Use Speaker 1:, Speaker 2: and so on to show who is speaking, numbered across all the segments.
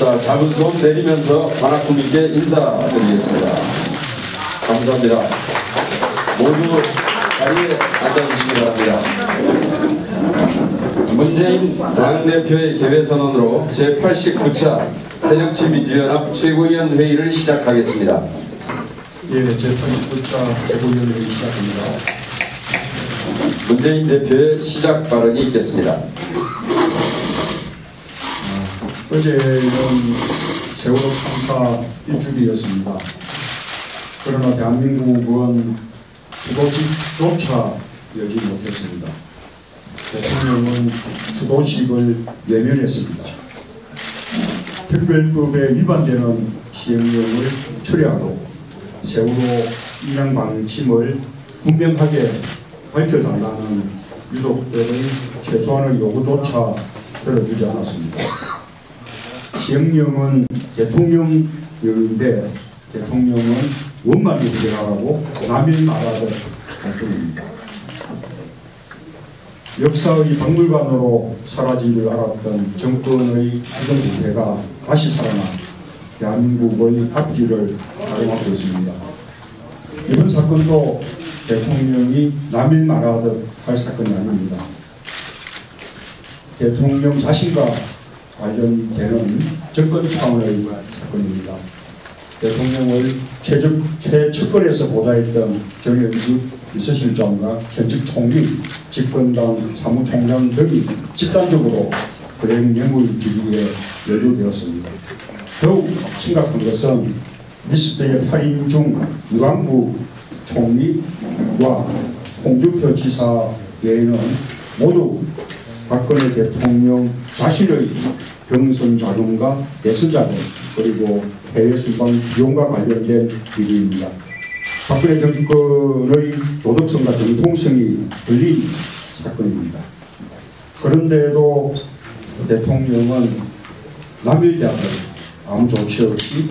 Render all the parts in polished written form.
Speaker 1: 자, 작은 손 내리면서 관악 국민께 인사드리겠습니다. 감사합니다. 모두 자리에 앉아주시기 바랍니다. 문재인 당대표의 개회선언으로 제89차 새정치민주연합 최고위원 회의를 시작하겠습니다.
Speaker 2: 예, 제89차 최고위원 회의 시작합니다.
Speaker 1: 문재인 대표의 시작 발언이 있겠습니다.
Speaker 2: 어제는 세월호 참사 1주기였습니다. 그러나 대한민국은 주도식조차 열지 못했습니다. 대통령은 주도식을 외면했습니다. 특별법에 위반되는 시행령을 처리하고 세월호 인양 방침을 분명하게 밝혀달라는 유족들의 최소한의 요구조차 들어주지 않았습니다. 시행령은 대통령령인데 대통령은 원만히 해결하라고 남일 말하듯 할 뿐입니다. 역사의 박물관으로 사라진 줄 알았던 정권의 부정부패가 다시 살아나 대한민국의 앞길을 가로막고 있습니다. 이번 사건도 대통령이 남일 말하듯 할 사건이 아닙니다. 대통령 자신과 관련되는 정권 차원의 사건입니다. 대통령을 최측근에서 보좌했던 정영직 비서실장과 현직 총리, 집권당 사무총장 등이 집단적으로 불행 뇌물 비리에 연루되었습니다. 더욱 심각한 것은 리스트의 8인 중 유관부 총리와 홍준표 지사 외에는 모두 박근혜 대통령 자신의 경선 자금과 대선 자금 그리고 해외 순방 비용과 관련된 비리입니다. 박근혜 정권의 도덕성과 정통성이 걸린 사건입니다. 그런데도 대통령은 남일대학을 아무 조치 없이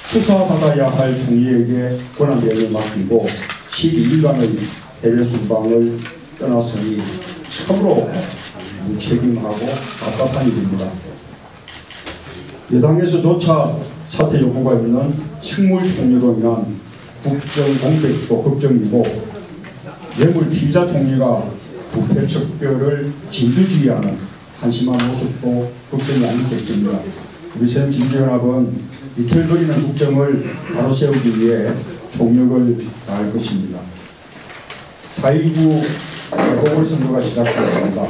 Speaker 2: 수사받아야 할 총리에게 권한대행을 맡기고 12일간의 해외 순방을 떠났으니 참으로 무책임하고 답답한 일입니다. 여당에서조차 사퇴 요구가 있는 식물 총리로 인한 국정 공백도 걱정이고 뇌물 피의자 총리가 부패 척결을 진두지휘하는 한심한 모습도 걱정이 아닐 수 있습니다. 우리 새정치민주연합은 이틀거리는 국정을 바로 세우기 위해 총력을 다할 것입니다. 4.29 재보궐선거가 시작되었습니다.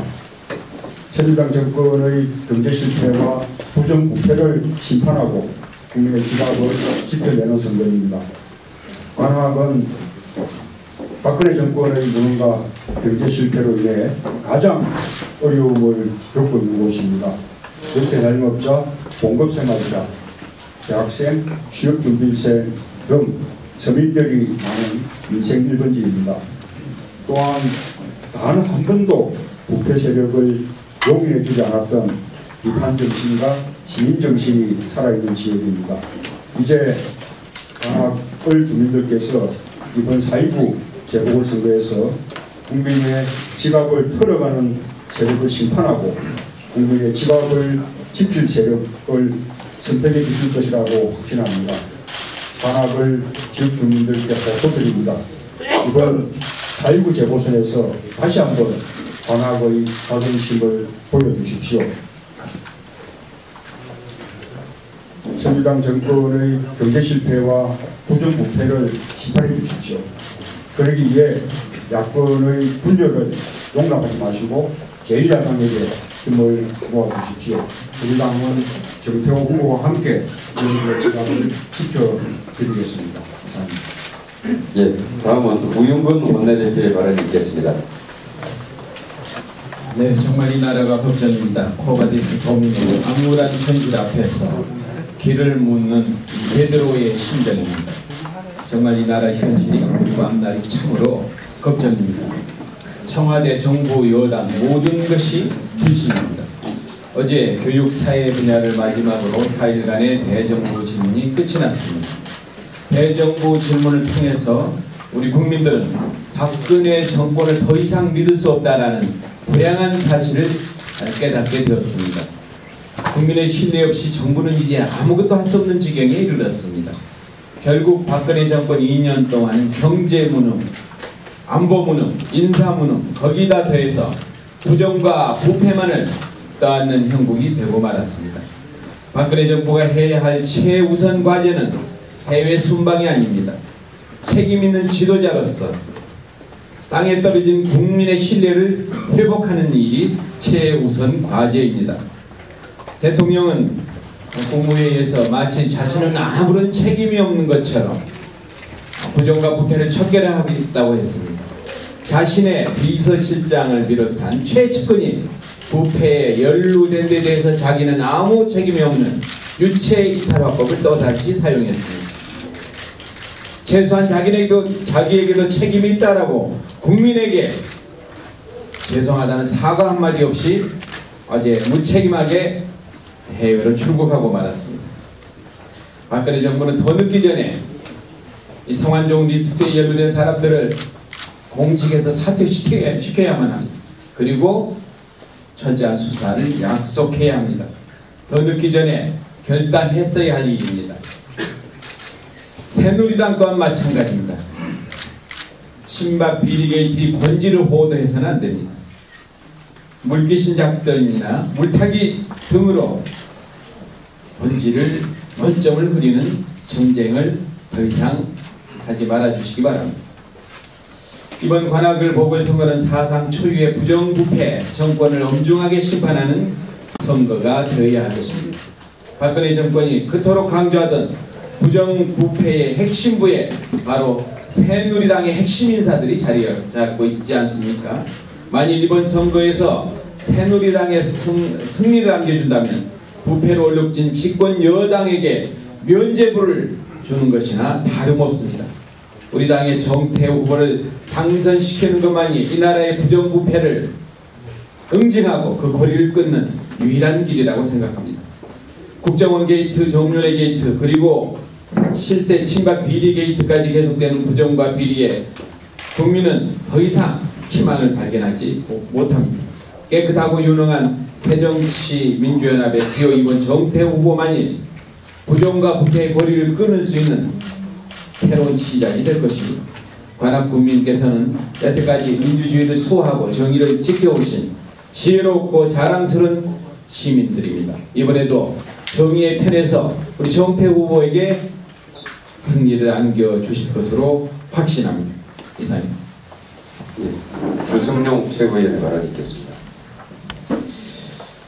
Speaker 2: 새누리당 정권의 경제 실패와 부정부패를 심판하고 국민의 지갑을 지켜내는 선거입니다. 관악은 박근혜 정권의 무능과 경제 실패로 인해 가장 어려움을 겪고 있는 곳입니다. 연세 자영업자, 공급생활자, 대학생, 취업준비생 등 서민들이 많은 인생 1번지입니다. 또한 단 한 번도 부패 세력을 용인해주지 않았던 비판정신과 시민정신이 살아있는 지역입니다. 이제 관악을 주민들께서 이번 4.29 재보궐선거에서 국민의 지갑을 털어가는 세력을 심판하고 국민의 지갑을 지킬 세력을 선택해 주실 것이라고 확신합니다. 관악을 지역 주민들께 호소드립니다. 이번 4.29 재보선에서 다시 한번 관악의 자존심을 보여주십시오. 새누리당 정권의 경제 실패와 부정부패를 심판해 주십시오. 그러기 위해 야권의 분열을 용납하지 마시고 제1야당에게 힘을 모아주십시오. 우리 당은 정태호 후보와 함께 여러분의 지갑을 지켜드리겠습니다. 감사합니다.
Speaker 1: 예, 다음은 우윤근 원내대표의 발언이 있겠습니다.
Speaker 3: 네, 정말 이 나라가 걱정입니다. 코바디스 도민의 암울한 현실 앞에서 길을 묻는 베드로의 심정입니다. 정말 이 나라 현실이 그리고 앞날이 참으로 걱정입니다. 청와대, 정부, 여당 모든 것이 불신입니다. 어제 교육, 사회 분야를 마지막으로 4일간의 대정부 질문이 끝이 났습니다. 대정부 질문을 통해서 우리 국민들은 박근혜 정권을 더 이상 믿을 수 없다라는 불행한 사실을 깨닫게 되었습니다. 국민의 신뢰 없이 정부는 이제 아무것도 할 수 없는 지경에 이르렀습니다. 결국 박근혜 정권 2년 동안 경제 무능, 안보 무능, 인사 무능, 거기다 더해서 부정과 부패만을 떠안는 형국이 되고 말았습니다. 박근혜 정부가 해야 할 최우선 과제는 해외 순방이 아닙니다. 책임 있는 지도자로서 땅에 떨어진 국민의 신뢰를 회복하는 일이 최우선 과제입니다. 대통령은 국무회의에서 마치 자신은 아무런 책임이 없는 것처럼 부정과 부패를 척결하고 있다고 했습니다. 자신의 비서실장을 비롯한 최측근이 부패에 연루된 데 대해서 자기는 아무 책임이 없는 유체 이탈화법을 또다시 사용했습니다. 최소한 자기에게도 책임이 있다라고 국민에게 죄송하다는 사과 한마디 없이 어제 무책임하게 해외로 출국하고 말았습니다. 박근혜 정부는 더 늦기 전에 이 성완종 리스트에 연루된 사람들을 공직에서 사퇴시켜야만 합니다. 그리고 철저한 수사를 약속해야 합니다. 더 늦기 전에 결단했어야 할 일입니다. 새누리당 또한 마찬가지입니다. 친박 비리게이트 번지를 호도해서는 안 됩니다. 물귀신 작전이나 물타기 등으로 번지를 원점을 흐리는 정쟁을 더 이상 하지 말아주시기 바랍니다. 이번 관악을 보궐선거는 사상 초유의 부정부패 정권을 엄중하게 심판하는 선거가 되어야 할 것입니다. 박근혜 정권이 그토록 강조하던 부정부패의 핵심부에 바로 새누리당의 핵심 인사들이 자리 잡고 있지 않습니까? 만일 이번 선거에서 새누리당의 승리를 안겨준다면 부패로 얼룩진 집권 여당에게 면죄부를 주는 것이나 다름없습니다. 우리 당의 정태우 후보를 당선시키는 것만이 이 나라의 부정부패를 응징하고 그 고리를 끊는 유일한 길이라고 생각합니다. 국정원 게이트, 정윤회 게이트, 그리고 실세 친박 비리 게이트까지 계속되는 부정과 비리에 국민은 더 이상 희망을 발견하지 못합니다. 깨끗하고 유능한 새정치민주연합의 기호 2번 정태우 후보만이 부정과 부패의 고리를 끊을 수 있는 새로운 시작이 될 것입니다. 관악 국민께서는 여태까지 민주주의를 수호하고 정의를 지켜오신 지혜롭고 자랑스러운 시민들입니다. 이번에도 정의의 편에서 우리 정태우 후보에게 승리를 안겨주실 것으로 확신합니다. 이상입니다.
Speaker 1: 주승용 최고위원의 발언이 있겠습니다.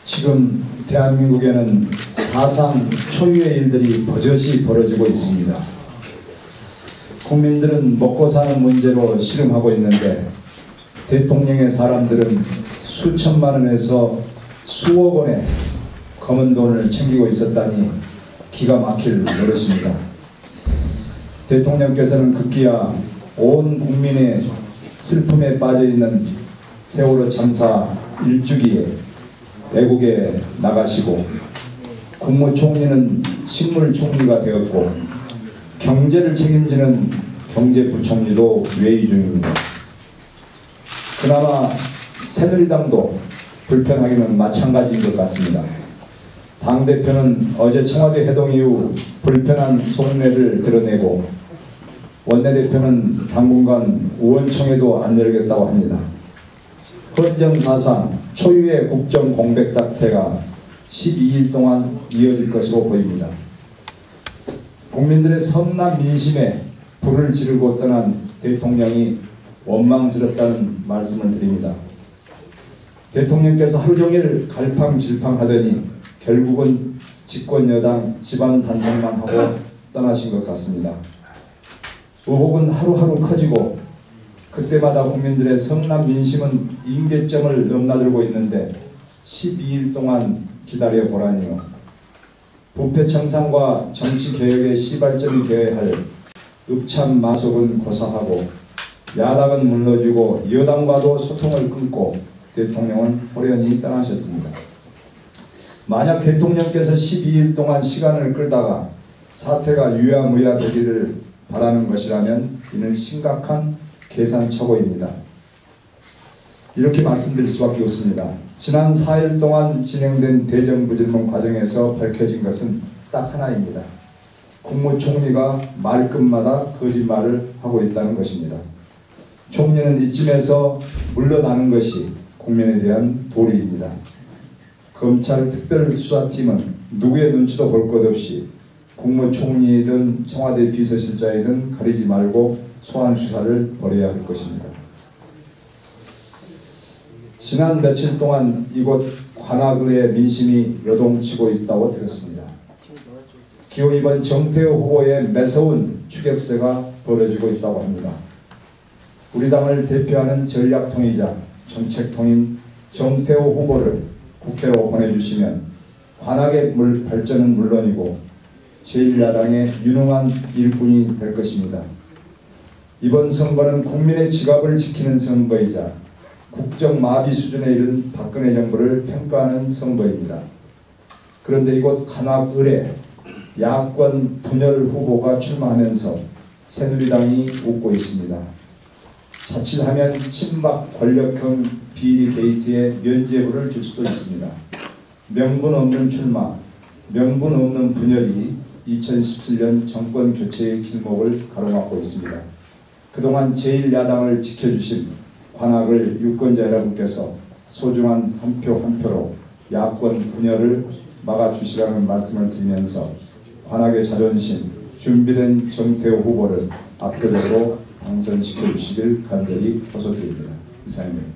Speaker 4: 지금 대한민국에는 사상 초유의 일들이 버젓이 벌어지고 있습니다. 국민들은 먹고 사는 문제로 씨름하고 있는데 대통령의 사람들은 수천만 원에서 수억 원의 검은 돈을 챙기고 있었다니 기가 막힐 노릇입니다. 대통령께서는 급기야 온 국민의 슬픔에 빠져있는 세월호 참사 1주기에 외국에 나가시고 국무총리는 식물총리가 되었고 경제를 책임지는 경제부총리도 외의 중입니다. 그나마 새누리당도 불편하기는 마찬가지인 것 같습니다. 당대표는 어제 청와대 회동 이후 불편한 속내를 드러내고 원내대표는 당분간 의원총회도 안 열겠다고 합니다. 헌정사상 초유의 국정 공백 사태가 12일 동안 이어질 것으로 보입니다. 국민들의 선한 민심에 불을 지르고 떠난 대통령이 원망스럽다는 말씀을 드립니다. 대통령께서 하루 종일 갈팡질팡하더니 결국은 집권여당 집안 단장만 하고 떠나신 것 같습니다. 의혹은 하루하루 커지고 그때마다 국민들의 성난 민심은 임계점을 넘나들고 있는데 12일 동안 기다려보라니요. 부패 청산과 정치개혁의 시발점이 되어야 할 읍참 마속은 고사하고 야당은 물러주고 여당과도 소통을 끊고 대통령은 호련히 떠나셨습니다. 만약 대통령께서 12일 동안 시간을 끌다가 사태가 유야무야 되기를 바라는 것이라면 이는 심각한 계산착오입니다. 이렇게 말씀드릴 수밖에 없습니다. 지난 4일 동안 진행된 대정부질문 과정에서 밝혀진 것은 딱 하나입니다. 국무총리가 말끝마다 거짓말을 하고 있다는 것입니다. 총리는 이쯤에서 물러나는 것이 국민에 대한 도리입니다. 검찰 특별수사팀은 누구의 눈치도 볼 것 없이 국무총리든 청와대 비서실장이든 가리지 말고 소환 수사를 벌여야 할 것입니다. 지난 며칠 동안 이곳 관악을의 민심이 요동치고 있다고 들었습니다. 기호 2번 정태호 후보의 매서운 추격세가 벌어지고 있다고 합니다. 우리 당을 대표하는 전략통이자 정책통인 정태호 후보를 국회로 보내주시면 관악의 발전은 물론이고 제1야당의 유능한 일꾼이 될 것입니다. 이번 선거는 국민의 지갑을 지키는 선거이자 국정 마비 수준에 이른 박근혜 정부를 평가하는 선거입니다. 그런데 이곳 관악을에 야권 분열 후보가 출마하면서 새누리당이 웃고 있습니다. 자칫하면 친박 권력형 비리 게이트에 면죄부를 줄 수도 있습니다. 명분 없는 출마, 명분 없는 분열이 2017년 정권 교체의 길목을 가로막고 있습니다. 그동안 제1야당을 지켜주신 관악을 유권자 여러분께서 소중한 한 표 한 표로 야권 분열을 막아주시라는 말씀을 드리면서 관악의 자존심, 준비된 정태호 후보를 압도적으로 당선시켜 주시길 간절히 호소드립니다. 이상입니다.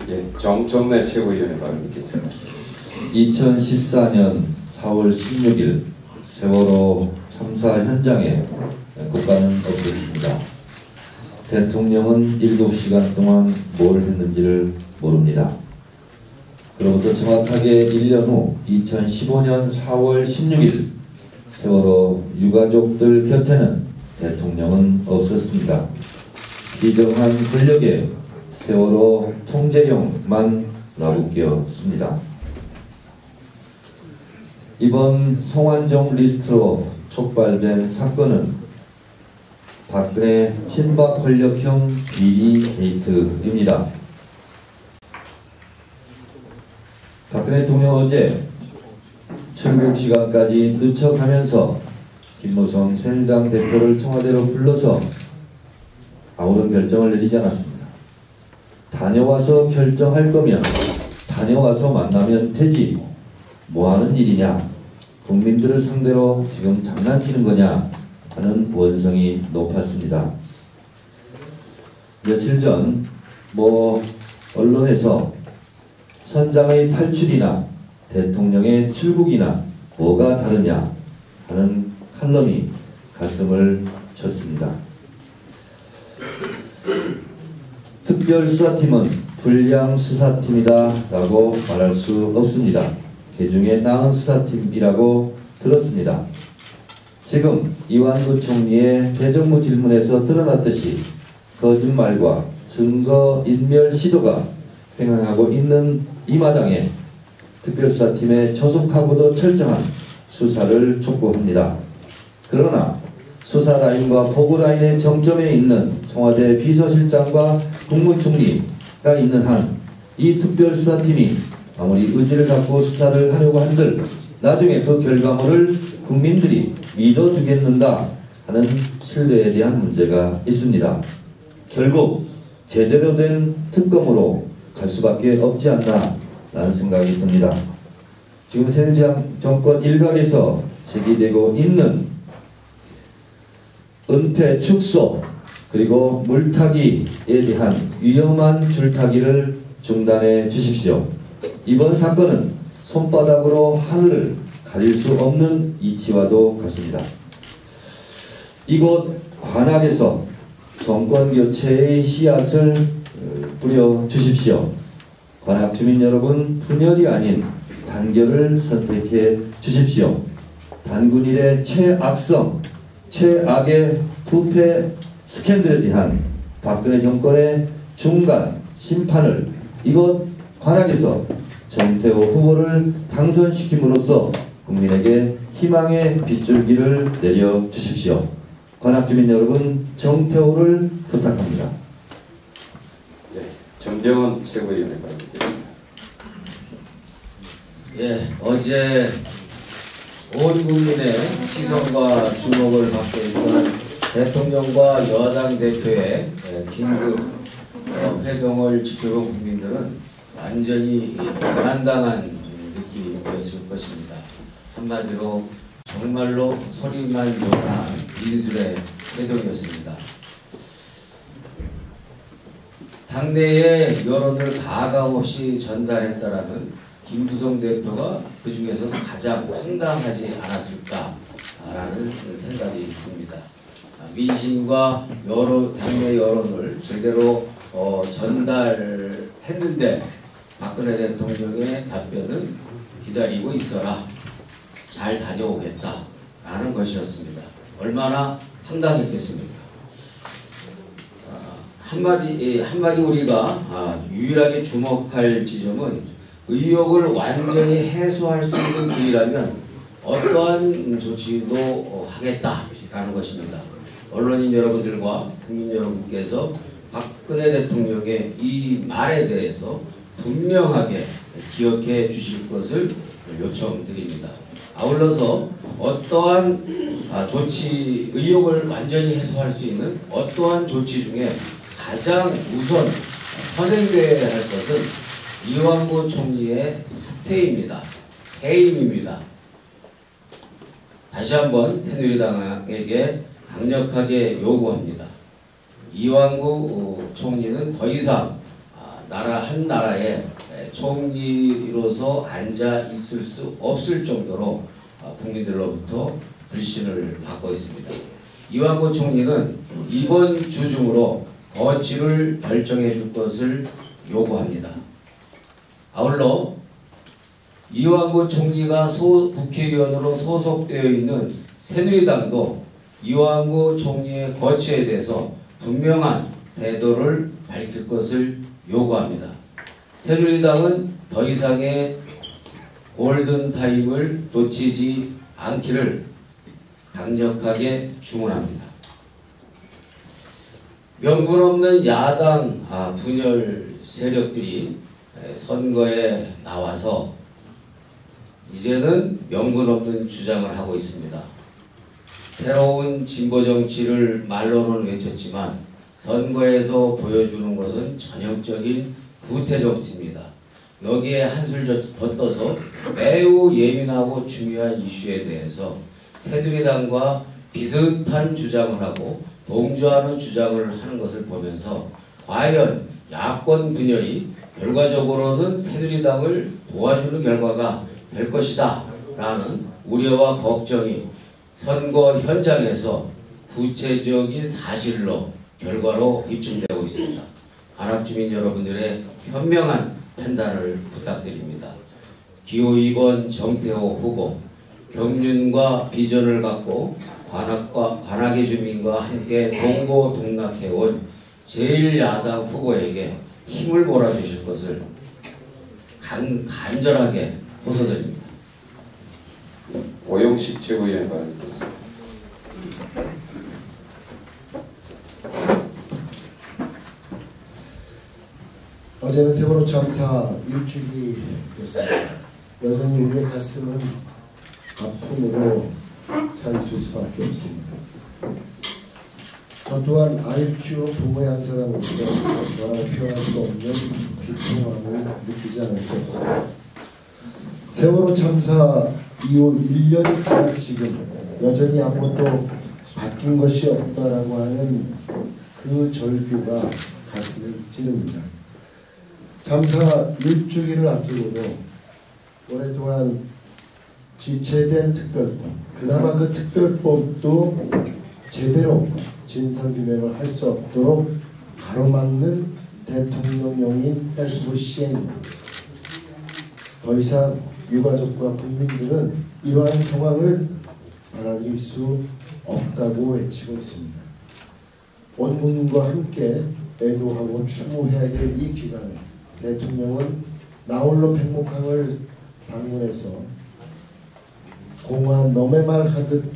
Speaker 1: 예, 정청래 최고위원의 발언 듣겠습니다.
Speaker 5: 2014년 4월 16일 세월호 참사 현장에 국가는 없었습니다. 대통령은 7시간 동안 뭘 했는지를 모릅니다. 그로부터 정확하게 1년 후 2015년 4월 16일 세월호 유가족들 곁에는 대통령은 없었습니다. 비정한 권력에 세월호 통제령만 나부꼈습니다. 이번 송환종 리스트로 촉발된 사건은 박근혜 친박 권력형 비리 게이트입니다. 박근혜 대통령 어제 출국 시간까지 늦춰가면서 김무성 새누리당 대표를 청와대로 불러서 아무런 결정을 내리지 않았습니다. 다녀와서 결정할 거면 다녀와서 만나면 되지 뭐하는 일이냐, 국민들을 상대로 지금 장난치는 거냐 하는 원성이 높았습니다. 며칠 전 언론에서 선장의 탈출이나 대통령의 출국이나 뭐가 다르냐 하는 칼럼이 가슴을 쳤습니다. 특별수사팀은 불량 수사팀이다 라고 말할 수 없습니다. 개중에 나은 수사팀이라고 들었습니다. 지금 이완구 총리의 대정부 질문에서 드러났듯이 거짓말과 증거인멸 시도가 횡행하고 있는 이 마당에 특별수사팀에 조속하고도 철저한 수사를 촉구합니다. 그러나 수사 라인과 보고 라인의 정점에 있는 청와대 비서실장과 국무총리가 있는 한 이 특별수사팀이 아무리 의지를 갖고 수사를 하려고 한들 나중에 그 결과물을 국민들이 믿어주겠는가 하는 신뢰에 대한 문제가 있습니다. 결국 제대로 된 특검으로 갈 수밖에 없지 않나 라는 생각이 듭니다. 지금 새누리당 정권 일각에서 제기되고 있는 은폐 축소 그리고 물타기에 대한 위험한 줄타기를 중단해 주십시오. 이번 사건은 손바닥으로 하늘을 가릴 수 없는 이치와도 같습니다. 이곳 관악에서 정권 교체의 씨앗을 뿌려 주십시오. 관악 주민 여러분, 분열이 아닌 단결을 선택해 주십시오. 단군일의 최악성, 최악의 부패 스캔들에 대한 박근혜 정권의 중간 심판을 이곳 관악에서 정태호 후보를 당선시킴으로써 국민에게 희망의 빗줄기를 내려주십시오. 관악 주민 여러분, 정태호를 부탁합니다.
Speaker 1: 네, 김병헌 최고위원의 발언입니다.
Speaker 6: 예, 어제 온 국민의 시선과 주목을 받고 있던 대통령과 여당 대표의 긴급 회동을 지켜본 국민들은 완전히 불안당한 느낌이었을 것입니다. 한마디로 정말로 소리만 요란한 민술의 회동이었습니다. 당내의 여론을 가감없이 전달했다라는 김부성 대표가 그 중에서 가장 황당하지 않았을까라는 생각이 듭니다. 민심과 당내 여론을 제대로 전달했는데 박근혜 대통령의 답변은 기다리고 있어라, 잘 다녀오겠다 라는 것이었습니다. 얼마나 황당했겠습니까? 한마디 우리가 유일하게 주목할 지점은 의혹을 완전히 해소할 수 있는 길이라면 어떠한 조치도 하겠다라는 것입니다. 언론인 여러분들과 국민 여러분께서 박근혜 대통령의 이 말에 대해서 분명하게 기억해 주실 것을 요청드립니다. 아울러서 어떠한 의혹을 완전히 해소할 수 있는 어떠한 조치 중에 가장 우선 선행되어야 할 것은 이완구 총리의 사퇴입니다. 해임입니다. 다시 한번 새누리당에게 강력하게 요구합니다. 이완구 총리는 더 이상 한 나라의 총리로서 앉아 있을 수 없을 정도로 국민들로부터 불신을 받고 있습니다. 이완구 총리는 이번 주 중으로 거취를 결정해 줄 것을 요구합니다. 아울러 이완구 총리가 국회의원으로 소속되어 있는 새누리당도 이완구 총리의 거취에 대해서 분명한 태도를 밝힐 것을 요구합니다. 새누리당은 더 이상의 골든타임을 놓치지 않기를 강력하게 주문합니다. 명분 없는 야당 분열 세력들이 선거에 나와서 이제는 명분 없는 주장을 하고 있습니다. 새로운 진보 정치를 말로는 외쳤지만 선거에서 보여주는 것은 전형적인 구태 정치입니다. 여기에 한술 더 떠서 매우 예민하고 중요한 이슈에 대해서 새누리당과 비슷한 주장을 하고 동조하는 주장을 하는 것을 보면서 과연 야권 분열이 결과적으로는 새누리당을 도와주는 결과가 될 것이다 라는 우려와 걱정이 선거 현장에서 구체적인 사실로 결과로 입증되고 있습니다. 관악주민 여러분들의 현명한 판단을 부탁드립니다. 기호 2번 정태호 후보, 경륜과 비전을 갖고 관악의 주민과 함께 동고동락해온 제1야당 후보에게 힘을 몰아주실 것을 간절하게 호소드립니다.
Speaker 1: 오영식 최고위원의 발언입니다.
Speaker 7: 어제는 세월호 참사 1주기였습니다. 여전히 우리의 가슴은 아픔으로 차 있을 수밖에 없습니다. 저 또한 아이를 키운 부모의 한 사람으로서 말하고 표현할 수 없는 비통함을 느끼지 않을 수 없습니다. 세월호 참사 이후 1년이 지난 지금 여전히 아무것도 바뀐 것이 없다라고 하는 그 절규가 가슴을 찌릅니다. 참사 1주기를 앞두고도 오랫동안 지체된 특별법, 그나마 그 특별법도 제대로 진상규명을 할 수 없도록 가로막는 대통령령인 해수부 시행입니다. 더 이상 유가족과 국민들은 이러한 상황을 받아들일 수 없다고 외치고 있습니다. 온 국민과 함께 애도하고 추모해야 될 이 기간에 대통령은 나홀로 백목항을 방문해서 공허한 너매말 하듯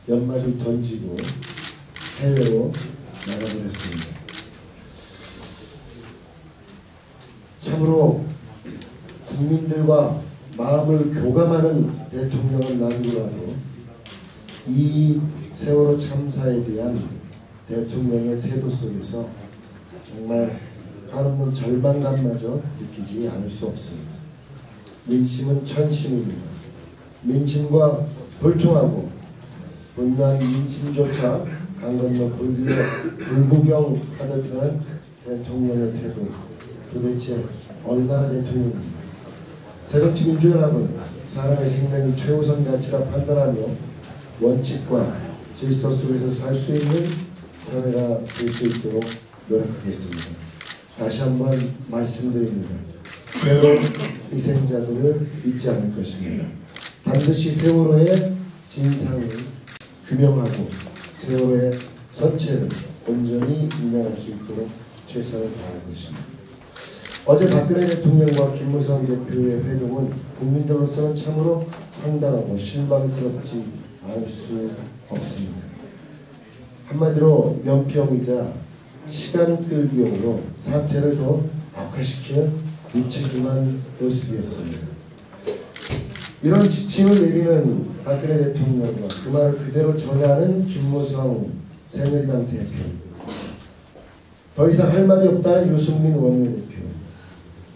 Speaker 7: 연말을 던지고 해외로 나가버렸습니다. 참으로 국민들과 마음을 교감하는 대통령은 난구라도 이 세월호 참사에 대한 대통령의 태도 속에서 정말 한없는 절망감마저 느끼지 않을 수 없습니다. 민심은 천심입니다. 민심과 돌통하고 분노한 민심조차 강 건너 불구경하듯 하는 대통령의 태도, 도대체 얼마나 대통령입니다. 새정치민주연합은 사람의 생명이 최우선 가치라 판단하며 원칙과 질서 속에서 살 수 있는 사회가 될 수 있도록 노력하겠습니다. 다시 한번 말씀드립니다. 세월호 희생자들을 잊지 않을 것입니다. 반드시 세월호의 진상을 규명하고 세월호의 선체를 온전히 인정할 수 있도록 최선을 다할 것입니다. 어제 박근혜 대통령과 김무성 대표의 회동은 국민들로서는 참으로 황당하고 실망스럽지 않을 수 없습니다. 한마디로 연평이자 시간 끌기용으로 사태를 더 악화시키는 무책임한 모습이었습니다. 이런 지침을 내리는 박근혜 대통령과 그 말을 그대로 전하는 김무성 새누리당 대표, 더 이상 할 말이 없다는 유승민 원내대표,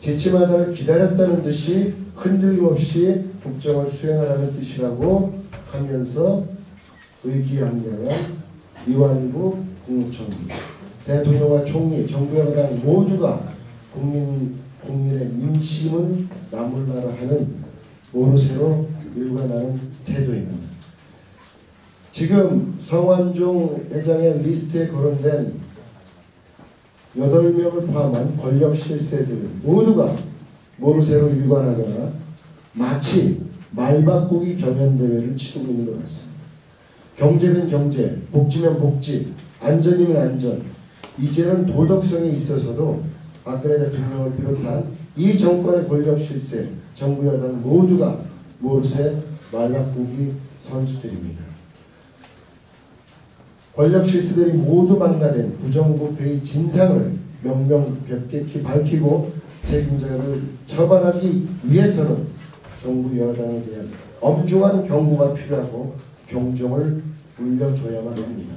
Speaker 7: 지침하다를 기다렸다는 듯이 흔들림 없이 국정을 수행하라는 뜻이라고 하면서 의기양양한 이완구 국무총리, 대통령과 총리, 정부 여당 모두가 국민의 민심은 나몰라라 하는 모르쇠로 일관하는 태도입니다. 지금 성완종 회장의 리스트에 거론된 8명을 포함한 권력 실세들 모두가 모르쇠로 일관하거나 마치 말바꾸기 경연대회를 치르고 있는 것 같습니다. 경제면 경제, 복지면 복지, 안전이면 안전, 이제는 도덕성에 있어서도 박근혜 대통령을 비롯한 이 정권의 권력 실세, 정부 여당 모두가 모르쇠 말바꾸기 선수들입니다. 권력 실세들이 모두 망라된 부정부패의 진상을 명명백백히 밝히고 책임자를 처벌하기 위해서는 정부 여당에 대한 엄중한 경고가 필요하고 경종을 울려줘야만 합니다.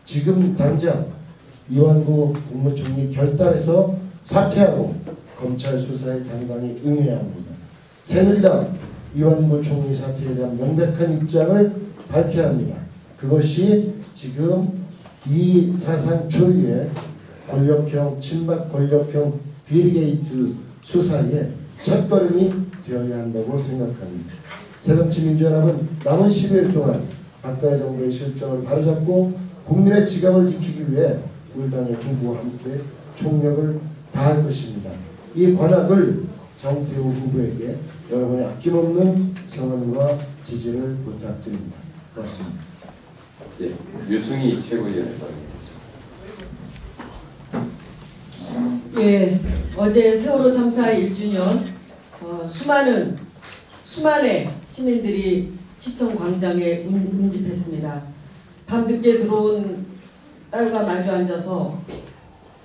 Speaker 7: 지금 당장 이완구 국무총리 결단해서 사퇴하고 검찰 수사에 당당히 응해야 합니다. 새누리당 이완구 총리 사퇴에 대한 명백한 입장을 밝혀야 합니다. 그것이 지금 이 사상 초유의 권력형 친박 권력형 비리게이트 수사의 첫걸음이 되어야 한다고 생각합니다. 새정치민주연합은 남은 10일 동안 박근혜 정부의 실정을 바로잡고 국민의 지갑을 지키기 위해 우리 당의 후보와 함께 총력을 다할 것입니다. 이 관악을 정태우 후보에게 여러분의 아낌없는 성원과 지지를 부탁드립니다. 고맙습니다.
Speaker 1: 예, 유승희 최고위원을 바랍니다.
Speaker 8: 예, 어제 세월호 참사 1주년 수많은 시민들이 시청 광장에 운집했습니다. 밤늦게 들어온 딸과 마주 앉아서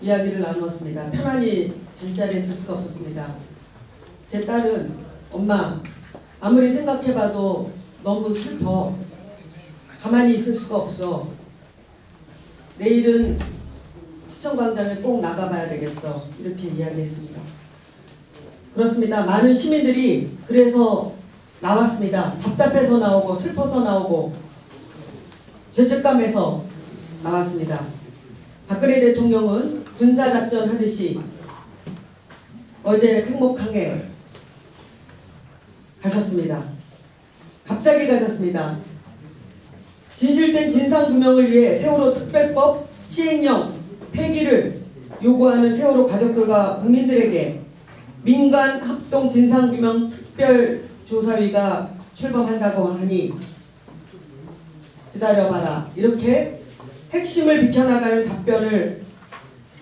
Speaker 8: 이야기를 나누었습니다. 편안히 잠자리에 들 수가 없었습니다. 제 딸은 엄마, 아무리 생각해봐도 너무 슬퍼. 가만히 있을 수가 없어. 내일은 시청광장에 꼭 나가봐야 되겠어. 이렇게 이야기했습니다. 그렇습니다. 많은 시민들이 그래서 나왔습니다. 답답해서 나오고 슬퍼서 나오고 죄책감에서 나왔습니다. 박근혜 대통령은 군사작전 하듯이 어제 팽목항에 가셨습니다. 갑자기 가셨습니다. 진실된 진상규명을 위해 세월호 특별법 시행령 폐기를 요구하는 세월호 가족들과 국민들에게 민간 합동 진상규명 특별조사위가 출범한다고 하니 기다려봐라. 이렇게 핵심을 비켜나가는 답변을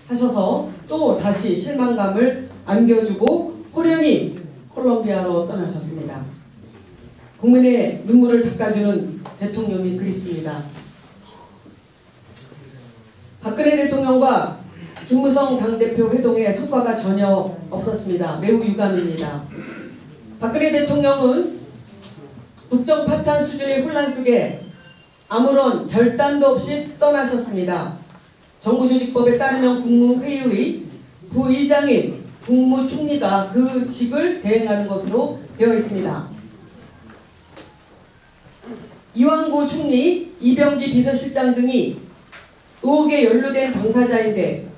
Speaker 8: 하셔서 또 다시 실망감을 안겨주고 호련히 콜롬비아로 떠나셨습니다. 국민의 눈물을 닦아주는 대통령이 그립습니다. 박근혜 대통령과 김무성 당대표 회동에 성과가 전혀 없었습니다. 매우 유감입니다. 박근혜 대통령은 국정 파탄 수준의 혼란 속에 아무런 결단도 없이 떠나셨습니다. 정부조직법에 따르면 국무회의의 부의장인 국무총리가 그 직을 대행하는 것으로 되어 있습니다. 이완구 총리, 이병기 비서실장 등이 의혹에 연루된 당사자인데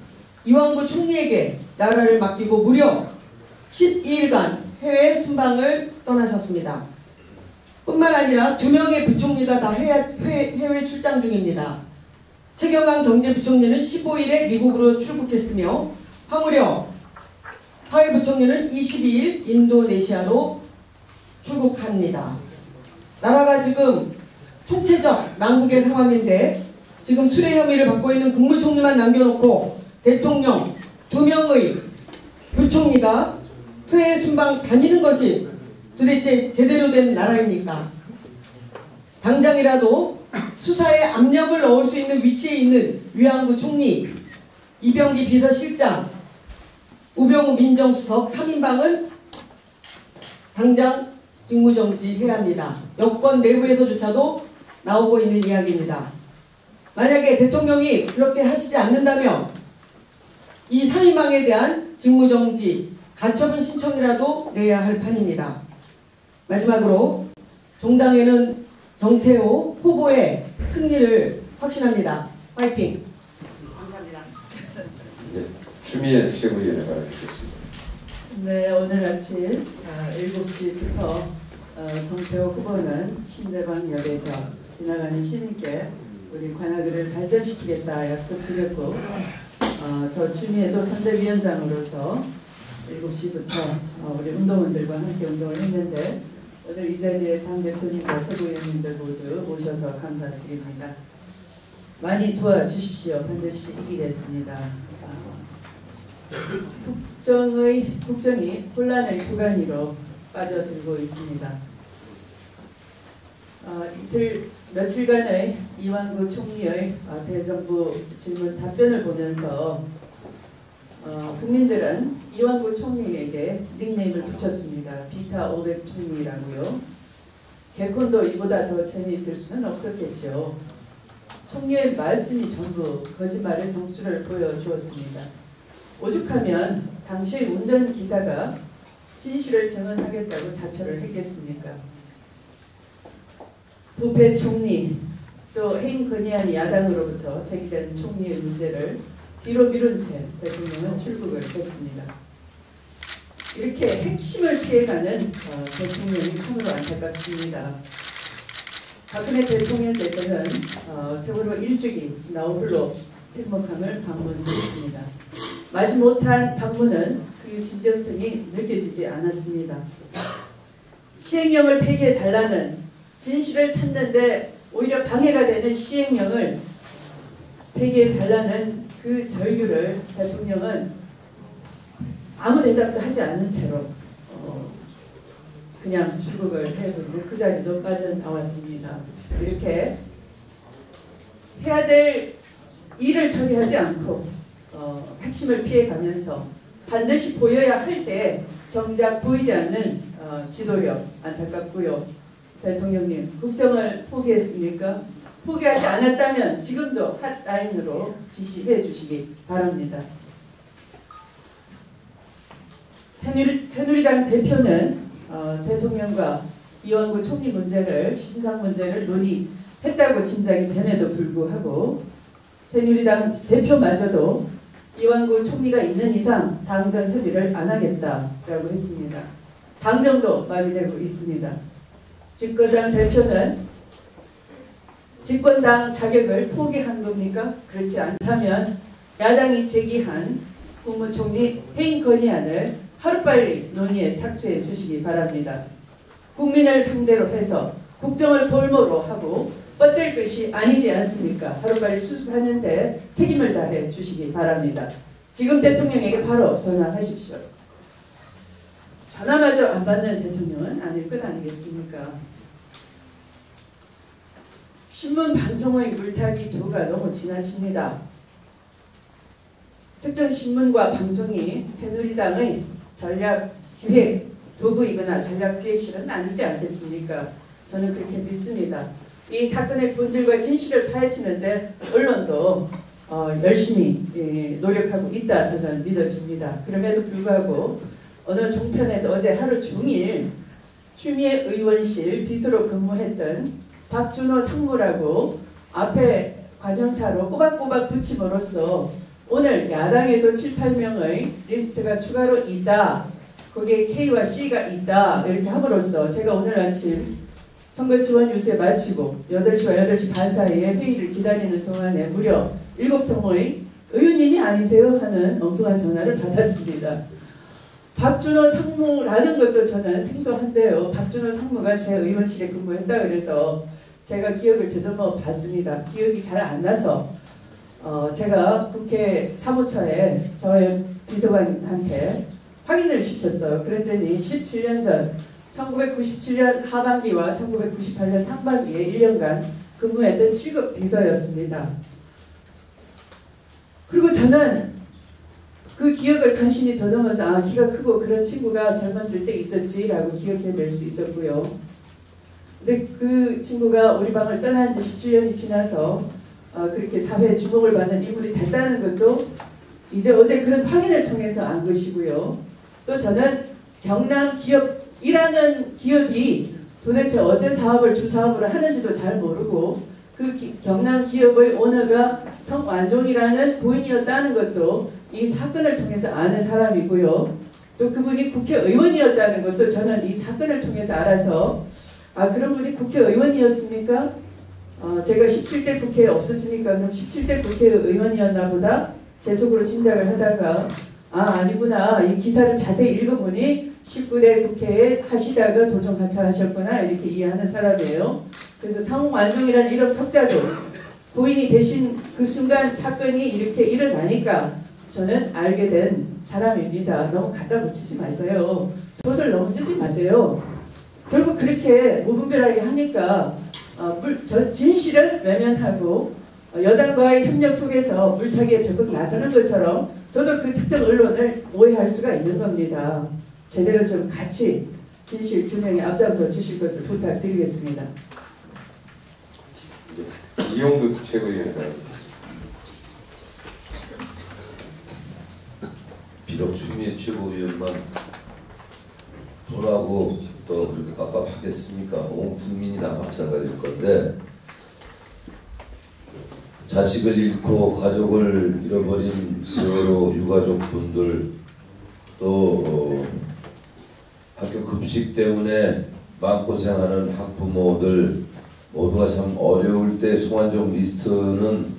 Speaker 8: 이완구 총리에게 나라를 맡기고 무려 12일간 해외 순방을 떠나셨습니다. 뿐만 아니라 2명의 부총리가 다 해외 출장 중입니다. 최경환 경제부총리는 15일에 미국으로 출국했으며 황우려 사회부총리는 22일 인도네시아로 출국합니다. 나라가 지금 총체적 난국의 상황인데 지금 수뢰 혐의를 받고 있는 국무총리만 남겨놓고 대통령 2명의 부총리가 해외 순방 다니는 것이 도대체 제대로 된 나라입니까? 당장이라도 수사에 압력을 넣을 수 있는 위치에 있는 위안구 총리, 이병기 비서실장, 우병우 민정수석 3인방은 당장 직무정지해야 합니다. 여권 내부에서조차도 나오고 있는 이야기입니다. 만약에 대통령이 그렇게 하시지 않는다면 이 3인방에 대한 직무정지, 가처분 신청이라도 내야 할 판입니다. 마지막으로 종당에는 정태호 후보의 승리를 확신합니다. 파이팅! 감사합니다.
Speaker 1: 이제 추미애 최고위원에 발언하겠습니다.
Speaker 9: 네, 오늘 아침 7시부터 정태호 후보는 신대방역에서 지나가는 시민께 우리 관악을을 발전시키겠다 약속드렸고 저 추미애도 선대위원장으로서 7시부터 우리 운동원들과 함께 운동을 했는데 오늘 이 자리에 당대표님과 최고위원님들 모두 오셔서 감사드립니다. 많이 도와주십시오. 반드시 이기겠습니다. 국정이 혼란의 구간으로 빠져들고 있습니다. 며칠간의 이완구 총리의 대정부 질문 답변을 보면서 국민들은 이완구 총리에게 닉네임을 붙였습니다. 비타 500 총리라고요. 개콘도 이보다 더 재미있을 수는 없었겠죠. 총리의 말씀이 전부 거짓말의 정수를 보여주었습니다. 오죽하면 당시의 운전기사가 진실을 증언하겠다고 자처를 했겠습니까? 부패 총리, 또 해임 건의안 야당으로부터 제기된 총리의 문제를 뒤로 미룬 채 대통령은 출국을 했습니다. 이렇게 핵심을 피해가는 대통령이 참으로 안타깝습니다. 박근혜 대통령께서는 세월호 일주기 나홀로 행복함을 방문했습니다. 마지못한 방문은 그 진정성이 느껴지지 않았습니다. 시행령을 폐기해달라는 진실을 찾는데 오히려 방해가 되는 시행령을 폐기해달라는 그 절규를 대통령은 아무 대답도 하지 않은 채로 그냥 출국을 해버리고 그 자리도 빠져나왔습니다. 이렇게 해야 될 일을 처리하지 않고 핵심을 피해가면서 반드시 보여야 할 때 정작 보이지 않는 지도력 안타깝고요. 대통령님, 국정을 포기했습니까? 포기하지 않았다면 지금도 핫라인으로 지시해 주시기 바랍니다. 새누리당 대표는 대통령과 이완구 총리 문제를 신상 문제를 논의했다고 짐작이 됨에도 불구하고 새누리당 대표마저도 이완구 총리가 있는 이상 당정 협의를 안 하겠다라고 했습니다. 당정도 마비되고 있습니다. 집권당 대표는 집권당 자격을 포기한 겁니까? 그렇지 않다면 야당이 제기한 국무총리 해임 건의안을 하루빨리 논의에 착수해 주시기 바랍니다. 국민을 상대로 해서 국정을 볼모로 하고 뻗댈 것이 아니지 않습니까? 하루빨리 수습하는데 책임을 다해 주시기 바랍니다. 지금 대통령에게 바로 전화하십시오. 전화마저 안 받는 대통령은 아닐 것 아니겠습니까? 신문 방송의 물타기 도가 너무 지나칩니다. 특정 신문과 방송이 새누리당의 전략기획 도구이거나 전략기획실은 아니지 않겠습니까? 저는 그렇게 믿습니다. 이 사건의 본질과 진실을 파헤치는데 언론도 열심히 노력하고 있다 저는 믿어집니다. 그럼에도 불구하고 어느 종편에서 어제 하루 종일 추미애 의원실 비서로 근무했던 박준호 상무라고 앞에 관형사로 꼬박꼬박 붙임으로써 오늘 야당에도 7, 8명의 리스트가 추가로 있다. 거기에 K와 C가 있다. 이렇게 함으로써 제가 오늘 아침 선거 지원 유세 마치고 8시와 8시 반 사이에 회의를 기다리는 동안에 무려 7통의 의원님이 아니세요? 하는 엉뚱한 전화를 받았습니다. 박준호 상무라는 것도 저는 생소한데요. 박준호 상무가 제 의원실에 근무했다 그래서 제가 기억을 더듬어 봤습니다. 기억이 잘 안 나서 제가 국회 사무처에 저의 비서관한테 확인을 시켰어요. 그랬더니 17년 전 1997년 하반기와 1998년 상반기에 1년간 근무했던 7급 비서였습니다. 그리고 저는 그 기억을 간신히 더듬어서 키가 크고 그런 친구가 젊었을 때 있었지라고 기억해낼 수 있었고요. 근데 그 친구가 우리 방을 떠난 지 17년이 지나서 그렇게 사회에 주목을 받는 인물이 됐다는 것도 이제 어제 그런 확인을 통해서 안 것이고요. 또 저는 경남기업이라는 기업이 도대체 어떤 사업을 주사업으로 하는지도 잘 모르고 그 경남기업의 오너가 성완종이라는 고인이었다는 것도 이 사건을 통해서 아는 사람이고요. 또 그분이 국회의원이었다는 것도 저는 이 사건을 통해서 알아서 그런 분이 국회의원이었습니까? 제가 17대 국회에 없었으니까 그럼 17대 국회의원이었나 보다 제 속으로 짐작을 하다가 아니구나. 이 기사를 자세히 읽어보니 19대 국회에 하시다가 도정 하차하셨구나 이렇게 이해하는 사람이에요. 그래서 성완종이라는 이름 석자도 고인이 되신 그 순간 사건이 이렇게 일어나니까 저는 알게 된 사람입니다. 너무 갖다 붙이지 마세요. 소설 너무 쓰지 마세요. 결국 그렇게 무분별하게 하니까 진실은 외면하고 여당과의 협력 속에서 물타기에 적극 나서는 것처럼 저도 그 특정 언론을 오해할 수가 있는 겁니다. 제대로 좀 같이 진실 규명에 앞장서 주실 것을 부탁드리겠습니다.
Speaker 1: 이용도 최고위원입니다.
Speaker 10: 비록 추미애 최고위원만 돈하고 또 그렇게 깝깝하겠습니까? 온 국민이 다 마찬가지일 건데 자식을 잃고 가족을 잃어버린 세월호 유가족분들 또 학교 급식 때문에 마음고생하는 학부모들 모두가 참 어려울 때 성완종 리스트는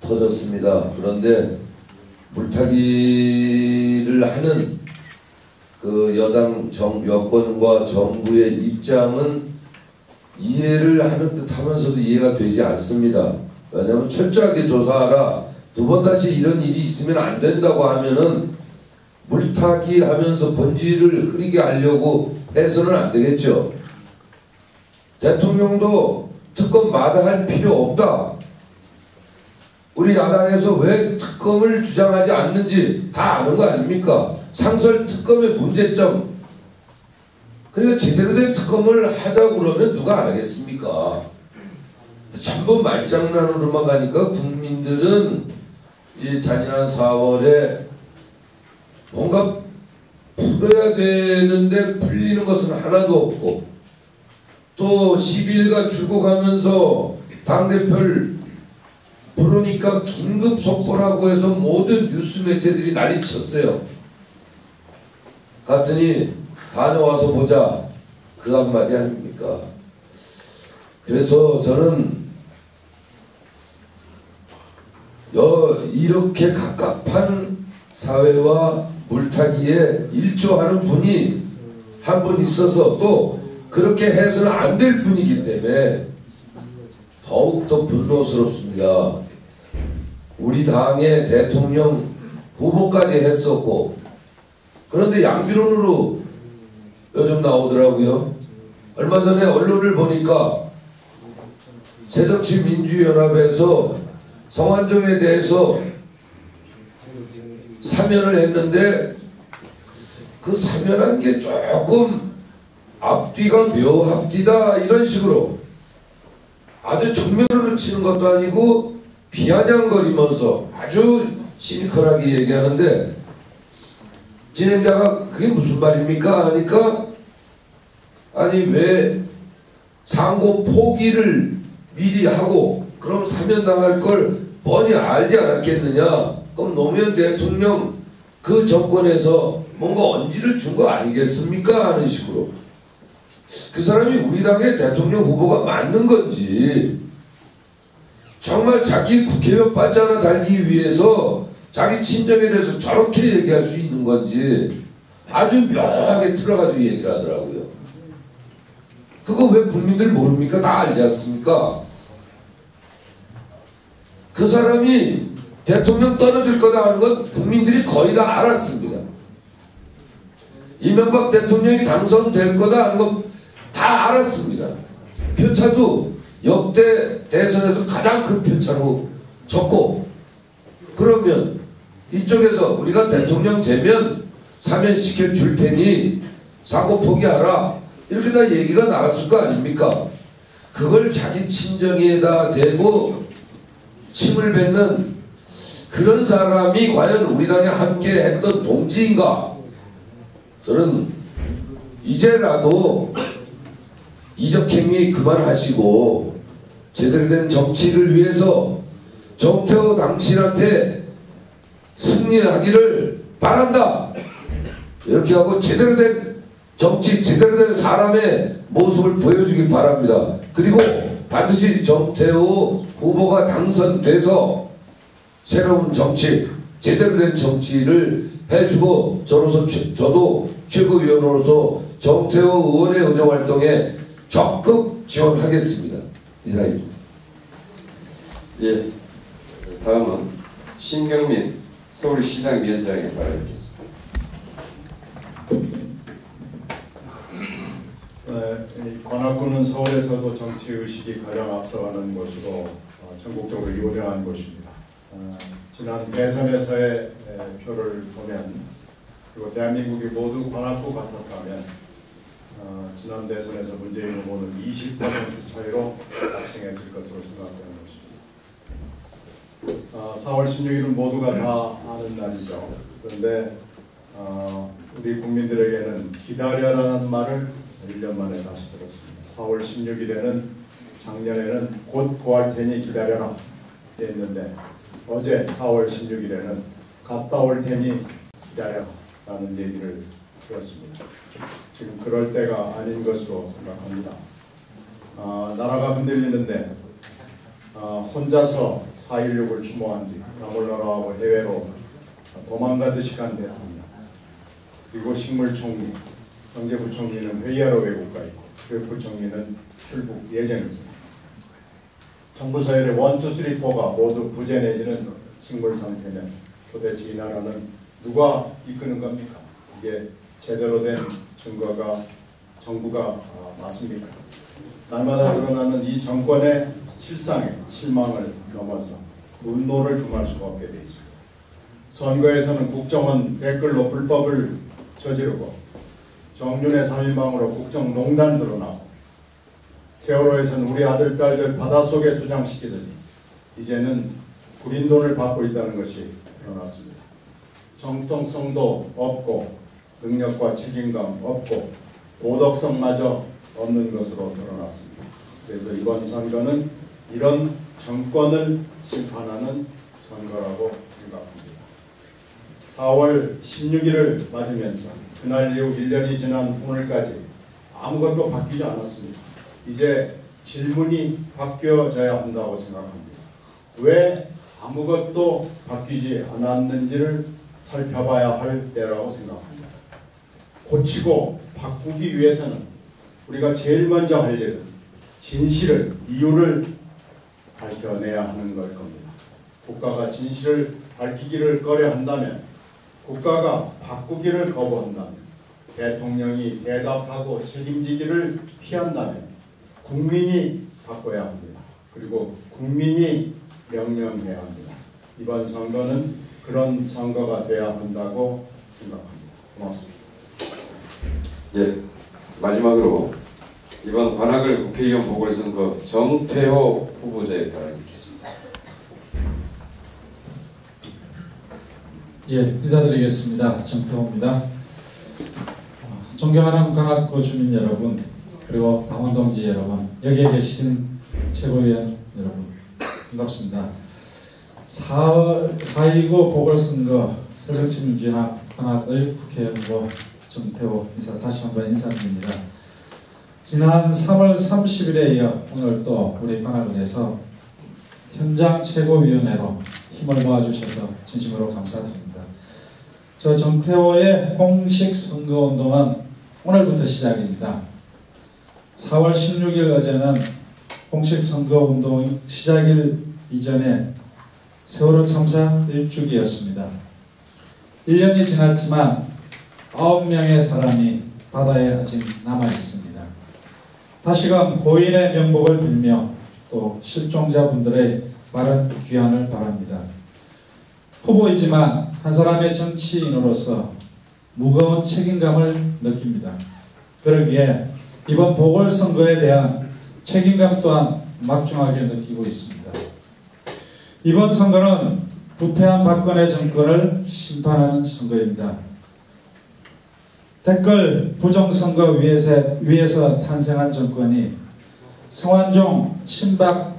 Speaker 10: 터졌습니다. 그런데 물타기를 하는 그 여당 여권과 정부의 입장은 이해를 하는 듯 하면서도 이해가 되지 않습니다. 왜냐하면 철저하게 조사하라. 두 번 다시 이런 일이 있으면 안 된다고 하면은 물타기 하면서 본질을 흐리게 하려고 해서는 안 되겠죠. 대통령도 특검 마다할 필요 없다. 우리 야당에서 왜 특검을 주장하지 않는지 다 아는 거 아닙니까? 상설 특검의 문제점. 그러니까 제대로 된 특검을 하자고 그러면 누가 안 하겠습니까? 전부 말장난으로만 가니까 국민들은 이 잔인한 4월에 뭔가 풀어야 되는데 풀리는 것은 하나도 없고 또 12일간 출국하면서 당대표를 부르니까 긴급 속보라고 해서 모든 뉴스 매체들이 난리쳤어요. 갔더니 다녀와서 보자 그 한마디 아닙니까? 그래서 저는 이렇게 갑갑한 사회와 물타기에 일조하는 분이 한 분 있어서 또 그렇게 해서는 안 될 분이기 때문에 더욱더 분노스럽습니다. 우리 당의 대통령 후보까지 했었고 그런데 양비론으로 요즘 나오더라고요. 얼마 전에 언론을 보니까 새정치민주연합에서 성완종에 대해서 사면을 했는데 그 사면한 게 조금 앞뒤가 묘합디다 이런 식으로 아주 정면으로 치는 것도 아니고 비아냥거리면서 아주 시니컬하게 얘기하는데 진행자가 그게 무슨 말입니까? 하니까 아니 왜 상고 포기를 미리 하고 그럼 사면당할 걸 뻔히 알지 않았겠느냐. 그럼 노무현 대통령 그 정권에서 뭔가 언지를 준 거 아니겠습니까? 하는 식으로 그 사람이 우리 당의 대통령 후보가 맞는 건지 정말 자기 국회의원 받잖아 달기 위해서 자기 친정에 대해서 저렇게 얘기할 수 있는 건지 아주 묘하게 틀어가지고 얘기를 하더라고요. 그거 왜 국민들 모릅니까? 다 알지 않습니까? 그 사람이 대통령 떨어질 거다 하는 건 국민들이 거의 다 알았습니다. 이명박 대통령이 당선될 거다 하는 건 다 알았습니다. 표차도 역대 대선에서 가장 큰 표차로 졌고 그러면 이쪽에서 우리가 대통령 되면 사면시켜 줄 테니 사고 포기하라 이렇게 다 얘기가 나왔을 거 아닙니까? 그걸 자기 친정에다 대고 침을 뱉는 그런 사람이 과연 우리 당에 함께 했던 동지인가? 저는 이제라도 이적행위 그만하시고 제대로 된 정치를 위해서 정태호 당신한테 승리하기를 바란다. 이렇게 하고 제대로 된 정치, 제대로 된 사람의 모습을 보여주기 바랍니다. 그리고 반드시 정태호 후보가 당선돼서 새로운 정치, 제대로 된 정치를 해주고 저도 최고위원으로서 정태호 의원의 의정활동에 적극 지원하겠습니다. 이상입니다.
Speaker 1: 예, 다음은 신경민 서울시장위원장에 발언하겠습니다.
Speaker 11: 관악구는 서울에서도 정치의식이 가장 앞서가는 곳으로 전국적으로 유명한 곳입니다. 지난 대선에서의 표를 보면 그리고 대한민국이 모두 관악구 같았다면 지난 대선에서 문재인 후보는 20% 차이로 압승했을 것으로 생각되는 것입니다. 4월 16일은 모두가 다 아는 날이죠. 그런데 우리 국민들에게는 기다려라는 말을 1년 만에 다시 들었습니다. 4월 16일에는 작년에는 곧 구할 테니 기다려라 했는데 어제 4월 16일에는 갔다 올 테니 기다려라 라는 얘기를 들었습니다. 지금 그럴 때가 아닌 것으로 생각합니다. 나라가 흔들리는데 혼자서 4.16을 추모한 뒤 나몰라라하고 해외로 도망가듯이 간 대통령 그리고 식물총리, 경제부총리는 회의하러 외국 가 있고 교육부총리는 출국 예정입니다. 정부 서열의 1, 2, 3, 4가 모두 부재 내지는 식물 상태면 도대체 이 나라는 누가 이끄는 겁니까? 이게 제대로 된 증거가 정부가 맞습니까? 날마다 드러나는 이 정권의 실상에 실망을 넘어서 분노를 금할 수가 없게 되어 있습니다. 선거에서는 국정원 댓글로 불법을 저지르고 정윤회 3인방으로 국정농단 드러나고 세월호에서는 우리 아들, 딸들 바닷속에 주장시키더니 이제는 구린 돈을 받고 있다는 것이 드러났습니다. 정통성도 없고 능력과 책임감 없고 도덕성마저 없는 것으로 드러났습니다. 그래서 이번 선거는 이런 정권을 심판하는 선거라고 생각합니다. 4월 16일을 맞으면서 그날 이후 1년이 지난 오늘까지 아무것도 바뀌지 않았습니다. 이제 질문이 바뀌어져야 한다고 생각합니다. 왜 아무것도 바뀌지 않았는지를 살펴봐야 할 때라고 생각합니다. 고치고 바꾸기 위해서는 우리가 제일 먼저 할 일은 진실을, 이유를 밝혀내야 하는 걸 겁니다. 국가가 진실을 밝히기를 꺼려한다면, 국가가 바꾸기를 거부한다면, 대통령이 대답하고 책임지기를 피한다면 국민이 바꿔야 합니다. 그리고 국민이 명령해야 합니다. 이번 선거는 그런 선거가 돼야 한다고 생각합니다. 고맙습니다.
Speaker 1: 예, 마지막으로 이번 관악을 국회의원 보궐선거 정태호 후보자의 발언이 있겠습니다.
Speaker 12: 예, 인사드리겠습니다. 정태호입니다. 존경하는 관악구 주민 여러분, 그리고 당원 동지 여러분, 여기에 계신 최고위원 여러분, 반갑습니다. 4.29 보궐선거 새정치민주연합 관악의 국회의원 후보 정태호 인사 다시 한번 인사드립니다. 지난 3월 30일에 이어 오늘 또 우리 관악을에서 현장 최고위원회로 힘을 모아주셔서 진심으로 감사드립니다. 저 정태호의 공식 선거운동은 오늘부터 시작입니다. 4월 16일 어제는 공식 선거운동 시작일 이전에 세월호 참사 1주기였습니다. 1년이 지났지만 9명의 사람이 바다에 아직 남아있습니다. 다시금 고인의 명복을 빌며 또 실종자분들의 마른 귀환을 바랍니다. 후보이지만 한 사람의 정치인으로서 무거운 책임감을 느낍니다. 그러기에 이번 보궐선거에 대한 책임감 또한 막중하게 느끼고 있습니다. 이번 선거는 부패한 박근혜 정권을 심판하는 선거입니다. 댓글 부정선거 위에서 탄생한 정권이 성완종 친박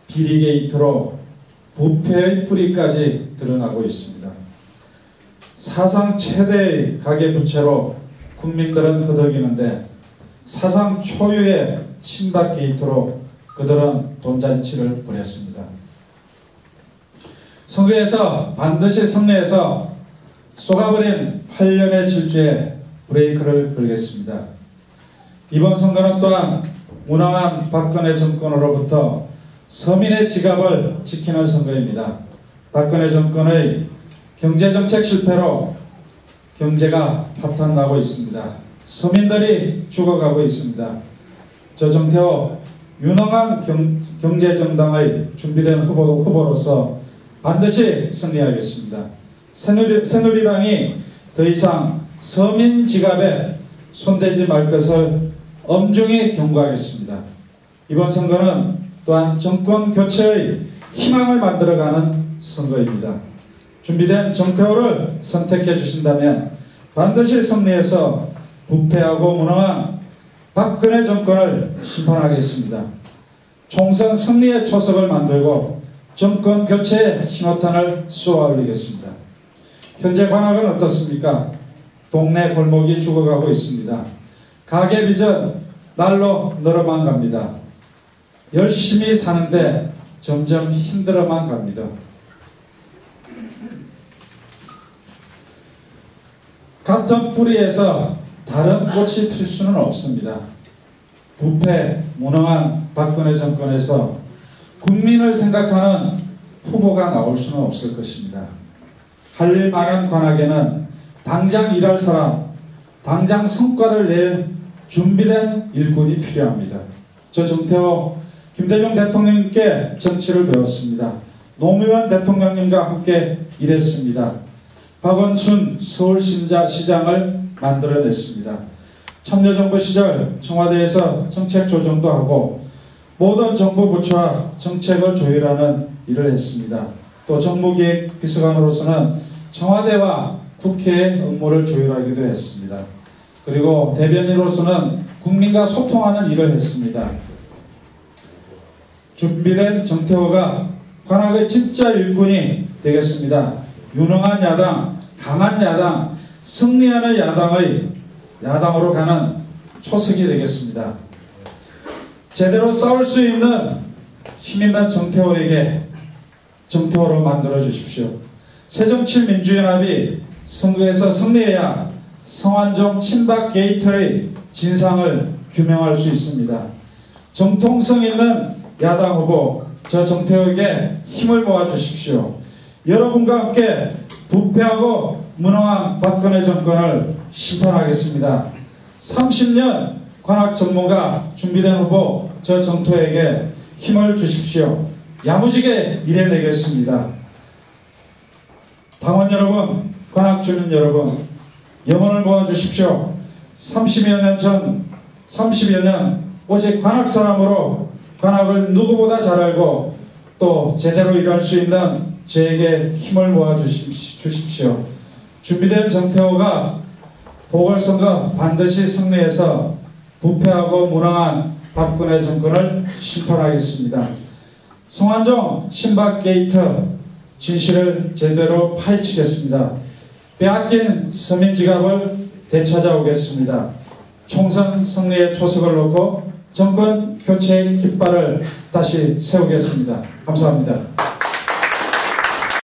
Speaker 12: 비리 게이트로 부패의 뿌리까지 드러나고 있습니다. 사상 최대의 가계부채로 국민들은 허덕이는데 사상 초유의 친박 게이트로 그들은 돈잔치를 벌였습니다. 선거에서 반드시 승리해서 쏟아버린 8년의 질주에 브레이크를 걸겠습니다. 이번 선거는 또한 무능한 박근혜 정권으로부터 서민의 지갑을 지키는 선거입니다. 박근혜 정권의 경제정책 실패로 경제가 파탄나고 있습니다. 서민들이 죽어가고 있습니다. 저 정태호 유능한 경제정당의 준비된 후보로서 반드시 승리하겠습니다. 새누리당이 더 이상 서민 지갑에 손대지 말 것을 엄중히 경고하겠습니다. 이번 선거는 또한 정권 교체의 희망을 만들어가는 선거입니다. 준비된 정태호를 선택해 주신다면 반드시 승리해서 부패하고 무능한 박근혜 정권을 심판하겠습니다. 총선 승리의 초석을 만들고 정권 교체의 신호탄을 쏘아 올리겠습니다. 현재 관악은 어떻습니까? 동네 골목이 죽어가고 있습니다. 가계 빚은 날로 늘어만 갑니다. 열심히 사는데 점점 힘들어만 갑니다. 같은 뿌리에서 다른 꽃이 필 수는 없습니다. 부패, 무능한 박근혜 정권에서 국민을 생각하는 후보가 나올 수는 없을 것입니다. 할 일 많은 관악에는 당장 일할 사람, 당장 성과를 낼 준비된 일꾼이 필요합니다. 저 정태호, 김대중 대통령님께 정치를 배웠습니다. 노무현 대통령님과 함께 일했습니다. 박원순 서울시장을 만들어냈습니다. 참여정부 시절 청와대에서 정책 조정도 하고 모든 정부 부처와 정책을 조율하는 일을 했습니다. 또 정무기획 비서관으로서는 청와대와 국회의 업무를 조율하기도 했습니다. 그리고 대변인으로서는 국민과 소통하는 일을 했습니다. 준비된 정태호가 관악의 진짜 일꾼이 되겠습니다. 유능한 야당, 강한 야당, 승리하는 야당으로 가는 초석이 되겠습니다. 제대로 싸울 수 있는 힘있는 정태호로 만들어 주십시오. 새정치민주연합이 선거에서 승리해야 성완종 친박 게이트의 진상을 규명할 수 있습니다. 정통성 있는 야당 후보 저 정태호에게 힘을 모아 주십시오. 여러분과 함께 부패하고 무능한 박근혜 정권을 심판하겠습니다. 30년 관악 전문가 준비된 후보 저 정태호에게 힘을 주십시오. 야무지게 일해내겠습니다. 당원 여러분, 관악 주민 여러분, 영혼을 모아주십시오. 30여 년 오직 관악 사람으로 관악을 누구보다 잘 알고 또 제대로 일할 수 있는 저에게 힘을 모아주십시오. 준비된 정태호가 보궐선거 반드시 승리해서 부패하고 무능한 박근혜 정권을 심판하겠습니다. 성완종 친박 게이트 진실을 제대로 파헤치겠습니다. 빼앗긴 서민지갑을 되찾아오겠습니다. 총선 승리의 초석을 놓고 정권 교체의 깃발을 다시 세우겠습니다. 감사합니다.